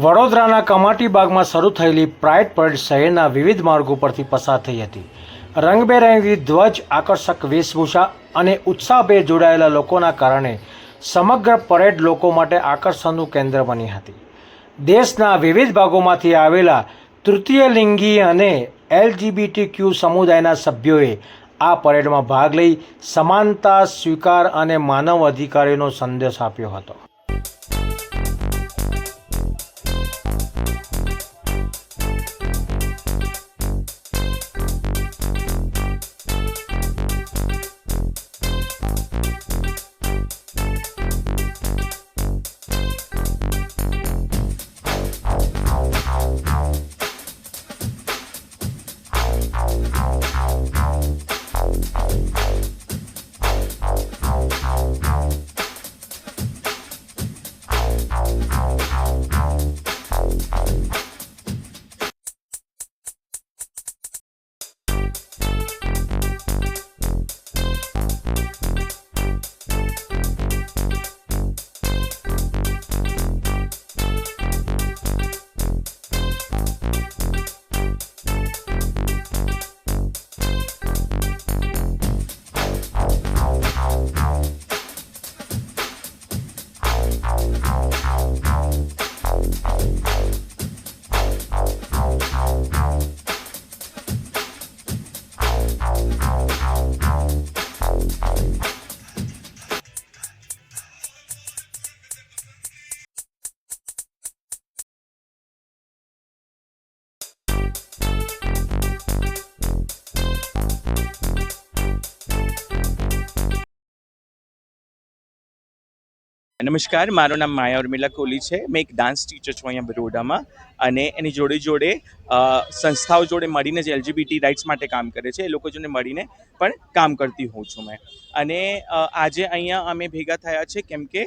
વડોદરાના કમાટીબાગમાં શરૂ થયેલી પ્રાઇડ પરેડ શહેરના વિવિધ માર્ગો પરથી પસાર થઈ હતી। રંગબેરંગી ધ્વજ, આકર્ષક વેશભૂષા અને ઉત્સાહભેર જોડાયેલા લોકોના કારણે સમગ્ર પરેડ લોકો માટે આકર્ષણનું કેન્દ્ર બની હતી। દેશના વિવિધ ભાગોમાંથી આવેલા તૃતીય લિંગી અને LGBTQ સમુદાયના સભ્યોએ આ પરેડમાં ભાગ લઈ સમાનતા, સ્વીકાર અને માનવ અધિકારોનો સંદેશ આપ્યો હતો। નમસ્કાર, મારું નામ માયા ઉર્મિલા કોહલી છે। મેં એક ડાન્સ ટીચર છું અહીંયા બરોડામાં, અને એની જોડે જોડે સંસ્થાઓ જોડે મળીને જે LGBT રાઇટ્સ માટે કામ કરે છે એ લોકો જોડે મળીને પણ કામ કરતી હોઉં છું મેં। અને આજે અહીંયા અમે ભેગા થયા છે કેમ કે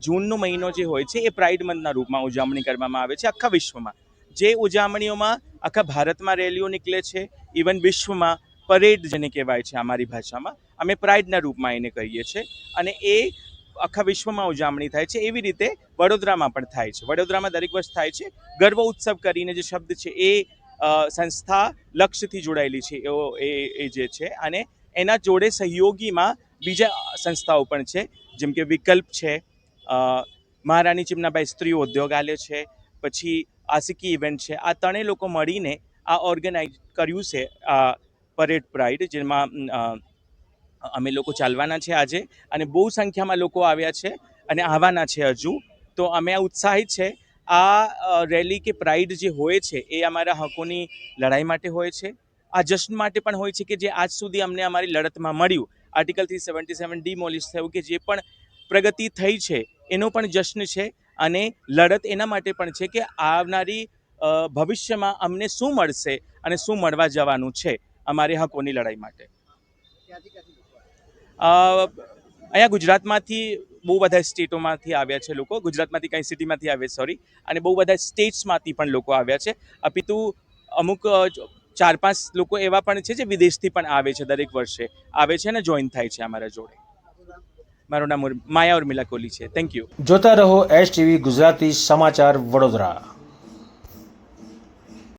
જૂનનો મહિનો જે હોય છે એ પ્રાઇડ મંથના રૂપમાં ઉજવણી કરવામાં આવે છે આખા વિશ્વમાં। જે ઉજવણીઓમાં આખા ભારતમાં રેલીઓ નીકળે છે, ઇવન વિશ્વમાં પરેડ જેને કહેવાય છે અમારી ભાષામાં, અમે પ્રાઇડના રૂપમાં એને કહીએ છીએ। અને એ આખા વિશ્વમાં ઉજવણી થાય છે, એવી રીતે વડોદરામાં પણ થાય છે। વડોદરામાં દરેક વર્ષ થાય છે। ગર્વ ઉત્સવ કરીને જે શબ્દ છે એ સંસ્થા લક્ષ્યથી જોડાયેલી છે એ જે છે, અને એના જોડે સહયોગીમાં બીજા સંસ્થાઓ પણ છે, જેમ કે વિકલ્પ છે, મહારાણી ચિમનાબાઈ સ્ત્રી ઉદ્યોગાલય છે, પછી આશિકી ઇવેન્ટ છે। આ ત્રણેય લોકો મળીને આ ઓર્ગેનાઇઝ કર્યું છે આ પરેડ પ્રાઇડ, જેમાં અમે લોકો ચાલવાના છે આજે, અને બહુ સંખ્યામાં લોકો આવ્યા છે અને આવવાના છે હજુ। તો અમે આ ઉત્સાહિત છે। આ રેલી કે પ્રાઇડ જે હોય છે એ અમારા હકોની લડાઈ માટે હોય છે। આ જશ્ન માટે પણ હોય છે કે જે આજ સુધી અમને અમારી લડતમાં મળ્યું, આર્ટિકલ 377 ડિમોલિશ થયું, કે જે પણ પ્રગતિ થઈ છે એનો પણ જશ્ન છે। અને લડત એના માટે પણ છે કે આવનારી ભવિષ્યમાં અમને શું મળશે અને શું મળવા જવાનું છે અમારી હકોની લડાઈ માટે। અહીંયા ગુજરાતમાંથી બહુ બધા સ્ટેટોમાંથી આવ્યા છે લોકો, ગુજરાતમાંથી કઈ સિટીમાંથી આવ્યા, સોરી, અને બહુ બધા સ્ટેટ્સમાંથી પણ લોકો આવ્યા છે। અપિતુ અમુક 4-5 લોકો એવા પણ છે જે વિદેશથી પણ આવે છે, દરેક વર્ષે આવે છે અને જોઈન થાય છે અમારા જોડે। મારું નામ માયા ઉર્મિલા કોહલી છે। Thank you. જોતા રહો STV ગુજરાતી સમાચાર વડોદરા।